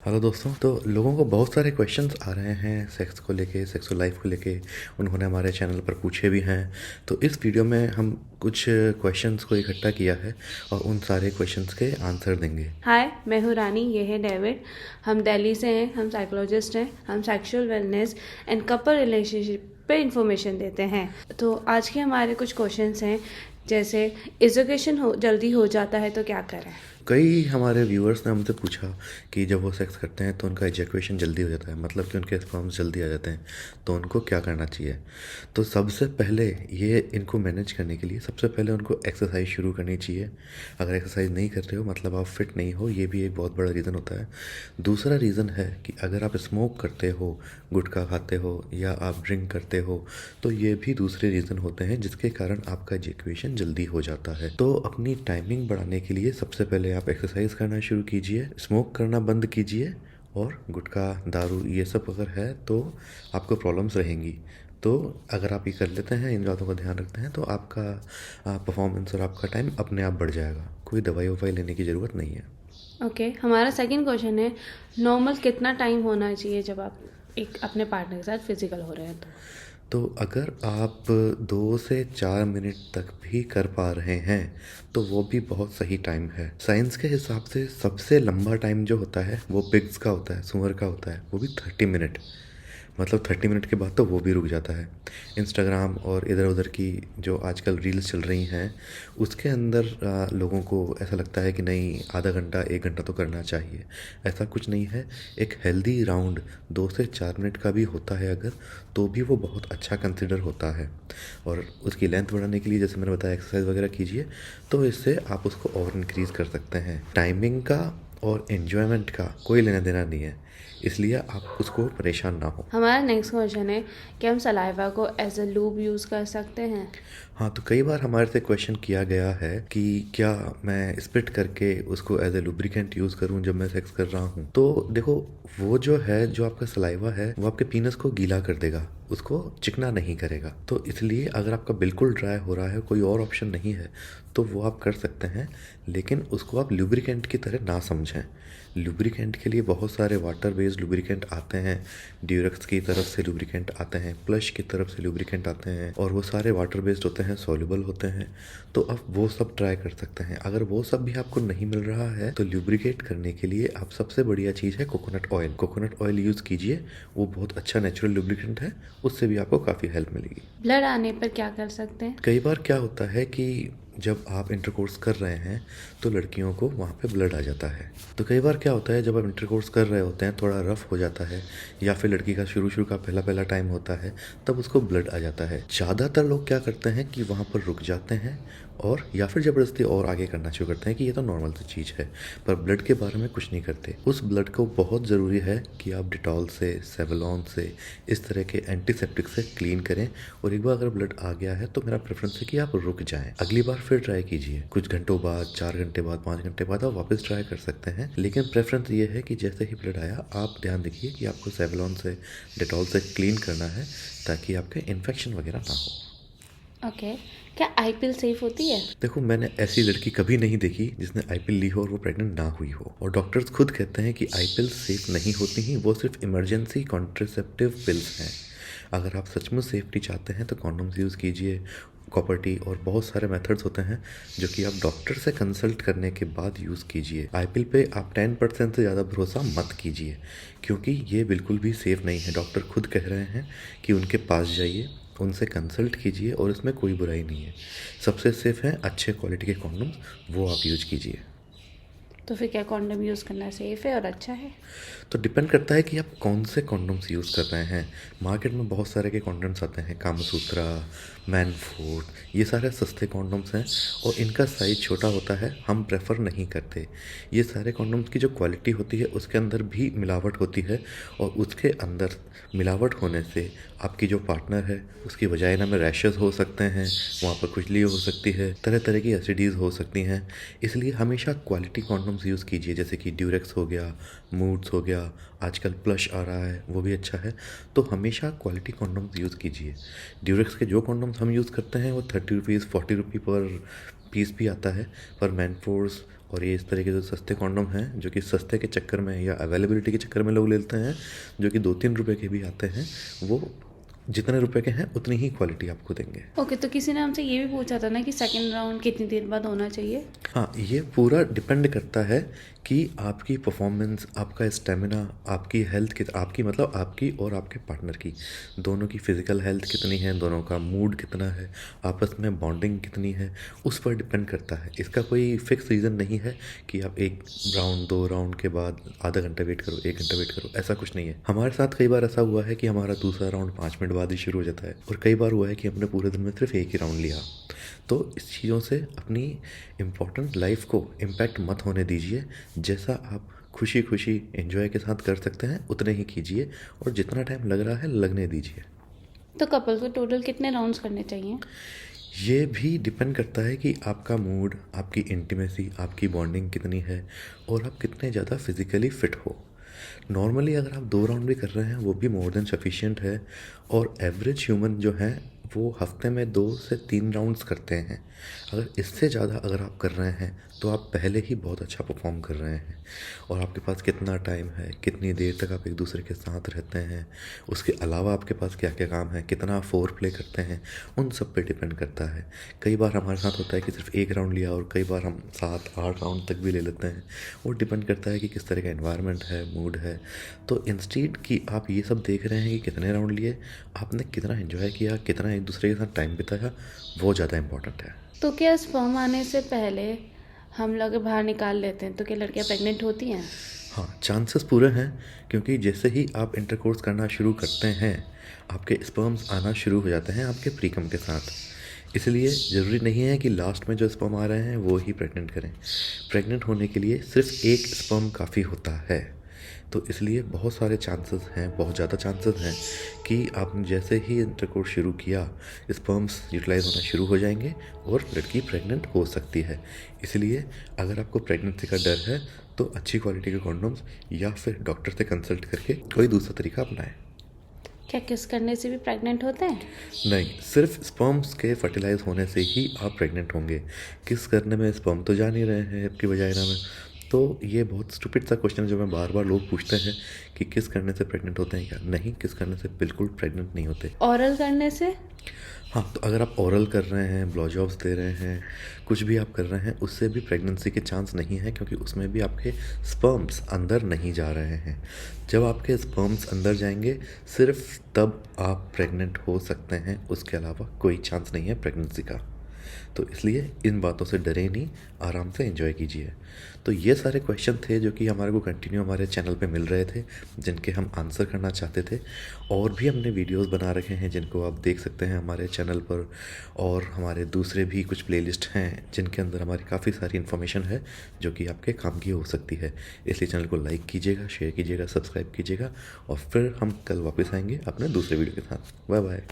Hello दोस्तों। तो लोगों को बहुत सारे क्वेश्चंस आ रहे हैं सेक्स को लेके, सेक्सुअल लाइफ को लेके। उन्होंने हमारे चैनल पर पूछे भी हैं। तो इस वीडियो में हम कुछ क्वेश्चंस को इकट्ठा किया है और उन सारे क्वेश्चंस के आंसर देंगे। हाय, मैं हूँ रानी, ये है डेविड। हम दिल्ली से हैं, हम साइकोलॉजिस्ट हैं। हम sexual wellness and couple relationship पे इंफॉर्मेशन देते हैं। तो आज के हमारे कुछ क्वेश्चंस हैं, जैसे एजुकेशन जल्दी हो जाता है तो क्या करें। कई हमारे व्यूअर्स ने हमसे पूछा कि जब वो सेक्स करते हैं तो उनका एजैकुलेशन जल्दी हो जाता है, मतलब कि उनके स्पर्म्स जल्दी आ जाते हैं, तो उनको क्या करना चाहिए। तो सबसे पहले ये इनको मैनेज करने के लिए सबसे पहले उनको एक्सरसाइज शुरू करनी चाहिए। अगर एक्सरसाइज नहीं कर रहे हो मतलब आप फिट नहीं हो, ये भी एक बहुत बड़ा रीज़न होता है। दूसरा रीज़न है कि अगर आप स्मोक करते हो, गुटखा खाते हो या आप ड्रिंक करते हो, तो ये भी दूसरे रीज़न होते हैं जिसके कारण आपका एजैकुलेशन जल्दी हो जाता है। तो अपनी टाइमिंग बढ़ाने के लिए सबसे पहले आप एक्सरसाइज करना शुरू कीजिए, स्मोक करना बंद कीजिए, और गुटखा, दारू ये सब अगर है तो आपको प्रॉब्लम्स रहेंगी। तो अगर आप ये कर लेते हैं, इन बातों का ध्यान रखते हैं, तो आपका परफॉर्मेंस और आपका टाइम अपने आप बढ़ जाएगा। कोई दवाई ववाई लेने की ज़रूरत नहीं है। ओके, हमारा सेकंड क्वेश्चन है, नॉर्मल कितना टाइम होना चाहिए जब आप एक अपने पार्टनर के साथ फिजिकल हो रहे हैं तो अगर आप 2 से 4 मिनट तक भी कर पा रहे हैं तो वो भी बहुत सही टाइम है। साइंस के हिसाब से सबसे लंबा टाइम जो होता है वो पिग्स का होता है, सुअर का होता है, वो भी 30 मिनट। मतलब 30 मिनट के बाद तो वो भी रुक जाता है। इंस्टाग्राम और इधर उधर की जो आजकल रील्स चल रही हैं उसके अंदर लोगों को ऐसा लगता है कि नहीं, आधा घंटा 1 घंटा तो करना चाहिए। ऐसा कुछ नहीं है। एक हेल्दी राउंड 2 से 4 मिनट का भी होता है अगर, तो भी वो बहुत अच्छा कंसिडर होता है। और उसकी लेंथ बढ़ाने के लिए जैसे मैंने बताया एक्सरसाइज वगैरह कीजिए, तो इससे आप उसको और इंक्रीज़ कर सकते हैं। टाइमिंग का और एन्जॉयमेंट का कोई लेना देना नहीं है, इसलिए आप उसको परेशान ना हो। हमारा नेक्स्ट क्वेश्चन है कि हम सलाइवा को एज अ लूब यूज़ कर सकते हैं। हाँ, तो कई बार हमारे से क्वेश्चन किया गया है कि क्या मैं स्पिट करके उसको एज ए लुब्रिकेंट यूज़ करूँ जब मैं सेक्स कर रहा हूँ। तो देखो, वो जो है, जो आपका सलाइवा है वो आपके पीनस को गीला कर देगा, उसको चिकना नहीं करेगा। तो इसलिए अगर आपका बिल्कुल ड्राई हो रहा है, कोई और ऑप्शन नहीं है, तो वो आप कर सकते हैं, लेकिन उसको आप लुब्रिकेंट की तरह ना समझें। लुब्रिकेंट के लिए बहुत सारे वाटर बेस्ड लुब्रिकेंट आते हैं। ड्यूरेक्स की तरफ से लुब्रिकेंट आते हैं, प्लश की तरफ से लुब्रिकेंट आते हैं, और वो सारे वाटर बेस्ड होते हैं, सॉल्युबल होते हैं। तो आप वो सब ट्राई कर सकते हैं। अगर वो सब भी आपको नहीं मिल रहा है तो लुब्रिकेट करने के लिए आप सबसे बढ़िया चीज़ है coconut oil. Coconut oil use कीजिए, वो बहुत अच्छा नेचुरल लुब्रिकेंट है, उससे भी आपको काफ़ी हेल्प मिलेगी। ब्लड आने पर क्या कर सकते हैं। कई बार क्या होता है कि जब आप इंटरकोर्स कर रहे हैं तो लड़कियों को वहाँ पे ब्लड आ जाता है। तो कई बार क्या होता है, जब आप इंटरकोर्स कर रहे होते हैं थोड़ा रफ हो जाता है, या फिर लड़की का शुरू शुरू का पहला पहला टाइम होता है, तब उसको ब्लड आ जाता है। ज़्यादातर लोग क्या करते हैं कि वहाँ पर रुक जाते हैं, और या फिर ज़बरदस्ती और आगे करना शुरू करते हैं कि ये तो नॉर्मल सी चीज़ है, पर ब्लड के बारे में कुछ नहीं करते। उस ब्लड को बहुत ज़रूरी है कि आप डिटॉल से, सेवलॉन से, इस तरह के एंटीसेप्टिक से क्लीन करें। और एक बार अगर ब्लड आ गया है तो मेरा प्रेफरेंस है कि आप रुक जाएं, अगली बार फिर ट्राई कीजिए। कुछ घंटों बाद, 4 घंटे बाद, 5 घंटे बाद आप वापस ट्राई कर सकते हैं, लेकिन प्रेफरेंस ये है कि जैसे ही ब्लड आया आप ध्यान रखिए कि आपको सेवलॉन से, डिटॉल से क्लीन करना है, ताकि आपके इन्फेक्शन वगैरह ना हो। ओके, क्या आईपीएल सेफ होती है। देखो, मैंने ऐसी लड़की कभी नहीं देखी जिसने आईपीएल ली हो और वो प्रेग्नेंट ना हुई हो। और डॉक्टर्स खुद कहते हैं कि आईपीएल सेफ नहीं होती ही, वो सिर्फ इमरजेंसी कॉन्ट्रासेप्टिव पिल्स हैं। अगर आप सचमुच सेफ्टी चाहते हैं तो कॉन्डोम्स यूज़ कीजिए, कॉपर टी, और बहुत सारे मेथड्स होते हैं जो कि आप डॉक्टर से कंसल्ट करने के बाद यूज़ कीजिए। आईपीएल पे आप 10% से ज़्यादा भरोसा मत कीजिए, क्योंकि ये बिल्कुल भी सेफ़ नहीं है। डॉक्टर खुद कह रहे हैं कि उनके पास जाइए, उनसे कंसल्ट कीजिए, और इसमें कोई बुराई नहीं है। सबसे सेफ़ है अच्छे क्वालिटी के कॉन्डोम्स, वो आप यूज कीजिए। तो फिर क्या कॉन्डम यूज़ करना सेफ है और अच्छा है। तो डिपेंड करता है कि आप कौन से कॉन्डोम्स यूज़ कर रहे हैं। मार्केट में बहुत सारे के कॉन्डोम्स आते हैं, कामसूत्रा, मैन फूड, ये सारे सस्ते कॉन्डोम्स हैं, और इनका साइज़ छोटा होता है, हम प्रेफर नहीं करते। ये सारे कॉन्डोम्स की जो क्वालिटी होती है उसके अंदर भी मिलावट होती है, और उसके अंदर मिलावट होने से आपकी जो पार्टनर है उसकी वजाइना में रैशेस हो सकते हैं, वहाँ पर खुजली हो सकती है, तरह तरह की एसिडीज़ हो सकती हैं। इसलिए हमेशा क्वालिटी कॉन्डोम्स यूज़ कीजिए, जैसे कि ड्यूरेक्स हो गया, मूड्स हो गया, आजकल प्लश आ रहा है वो भी अच्छा है। तो हमेशा क्वालिटी कॉन्डोम्स यूज़ कीजिए। ड्यूरेक्स के जो कॉन्डोम्स हम यूज़ करते हैं वो 30 रुपीज़, 40 रुपये पर पीस भी आता है, पर मैन फोर्स और ये इस तरह के जो सस्ते कॉन्डोम हैं, जो कि सस्ते के चक्कर में या अवेलेबिलिटी के चक्कर में लोग लेते हैं, जो कि 2-3 रुपए के भी आते हैं, वो जितने रुपए के हैं उतनी ही क्वालिटी आपको देंगे। ओके, तो किसी ने हमसे ये भी पूछा था ना कि सेकंड राउंड कितनी देर बाद होना चाहिए? हाँ, ये पूरा डिपेंड करता है कि आपकी परफॉर्मेंस, आपका स्टेमिना, आपकी हेल्थ, आपकी मतलब आपकी और आपके पार्टनर की, दोनों की फिज़िकल हेल्थ कितनी है, दोनों का मूड कितना है, आपस में बॉन्डिंग कितनी है, उस पर डिपेंड करता है। इसका कोई फिक्स रीज़न नहीं है कि आप 1 राउंड 2 राउंड के बाद आधा घंटा वेट करो, 1 घंटा वेट करो, ऐसा कुछ नहीं है। हमारे साथ कई बार ऐसा हुआ है कि हमारा दूसरा राउंड 5 मिनट बाद ही शुरू हो जाता है, और कई बार हुआ है कि हमने पूरे दिन में सिर्फ 1 ही राउंड लिया। तो इस चीज़ों से अपनी इम्पोर्टेंट लाइफ को इम्पैक्ट मत होने दीजिए। जैसा आप खुशी खुशी एंजॉय के साथ कर सकते हैं उतने ही कीजिए, और जितना टाइम लग रहा है लगने दीजिए। तो कपल को टोटल कितने राउंड्स करने चाहिए? ये भी डिपेंड करता है कि आपका मूड, आपकी इंटीमेसी, आपकी बॉन्डिंग कितनी है, और आप कितने ज़्यादा फिज़िकली फ़िट हो। नॉर्मली अगर आप 2 राउंड भी कर रहे हैं वो भी मोर देन सफिशिएंट है, और एवरेज ह्यूमन जो है वो हफ्ते में 2 से 3 राउंड्स करते हैं। अगर इससे ज़्यादा अगर आप कर रहे हैं तो आप पहले ही बहुत अच्छा परफॉर्म कर रहे हैं, और आपके पास कितना टाइम है, कितनी देर तक आप एक दूसरे के साथ रहते हैं, उसके अलावा आपके पास क्या क्या काम है, कितना आप फोर प्ले करते हैं, उन सब पे डिपेंड करता है। कई बार हमारे साथ होता है कि सिर्फ 1 राउंड लिया और कई बार हम 7-8 राउंड तक भी ले लेते हैं। वो डिपेंड करता है कि किस तरह का एनवायरनमेंट है, मूड है। तो इंस्टेड कि आप ये सब देख रहे हैं कि कितने राउंड लिए, आपने कितना एंजॉय किया, कितना एक दूसरे के साथ टाइम बिताया, वो ज़्यादा इंपॉर्टेंट है। तो क्या स्पर्म आने से पहले हम लोग बाहर निकाल लेते हैं तो क्या लड़कियां प्रेग्नेंट होती हैं? हाँ, चांसेस पूरे हैं, क्योंकि जैसे ही आप इंटरकोर्स करना शुरू करते हैं आपके स्पर्म्स आना शुरू हो जाते हैं आपके प्रीकम के साथ। इसलिए ज़रूरी नहीं है कि लास्ट में जो स्पर्म आ रहे हैं वो ही प्रेग्नेंट करें। प्रेग्नेंट होने के लिए सिर्फ 1 स्पर्म काफ़ी होता है। तो इसलिए बहुत सारे चांसेस हैं, बहुत ज़्यादा चांसेस हैं कि आपने जैसे ही इंटरकोर्स शुरू किया स्पर्म्स यूटिलाइज होना शुरू हो जाएंगे और लड़की प्रेग्नेंट हो सकती है। इसलिए अगर आपको प्रेगनेंसी का डर है तो अच्छी क्वालिटी के कॉन्डोम्स या फिर डॉक्टर से कंसल्ट करके कोई दूसरा तरीका अपनाएं। क्या किस करने से भी प्रेग्नेंट होते हैं? नहीं, सिर्फ स्पर्म्स के फर्टिलाइज होने से ही आप प्रेग्नेंट होंगे। किस करने में स्पर्म तो जा नहीं रहे हैं आपकी वजाइना में। तो ये बहुत स्टूपिड सा क्वेश्चन है जो मैं बार बार लोग पूछते हैं कि किस करने से प्रेग्नेंट होते हैं क्या। नहीं, किस करने से बिल्कुल प्रेग्नेंट नहीं होते। ऑरल करने से? हाँ, तो अगर आप ओरल कर रहे हैं, ब्लो जॉब्स दे रहे हैं, कुछ भी आप कर रहे हैं, उससे भी प्रेगनेंसी के चांस नहीं है, क्योंकि उसमें भी आपके स्पर्म्स अंदर नहीं जा रहे हैं। जब आपके स्पर्म्स अंदर जाएंगे सिर्फ तब आप प्रेग्नेंट हो सकते हैं, उसके अलावा कोई चांस नहीं है प्रेगनेंसी का। तो इसलिए इन बातों से डरे नहीं, आराम से एंजॉय कीजिए। तो ये सारे क्वेश्चन थे जो कि हमारे को कंटिन्यू हमारे चैनल पे मिल रहे थे, जिनके हम आंसर करना चाहते थे। और भी हमने वीडियोस बना रखे हैं जिनको आप देख सकते हैं हमारे चैनल पर, और हमारे दूसरे भी कुछ प्लेलिस्ट हैं जिनके अंदर हमारी काफ़ी सारी इन्फॉर्मेशन है जो कि आपके काम की हो सकती है। इसलिए चैनल को लाइक कीजिएगा, शेयर कीजिएगा, सब्सक्राइब कीजिएगा, और फिर हम कल वापस आएंगे अपने दूसरे वीडियो के साथ। Bye bye.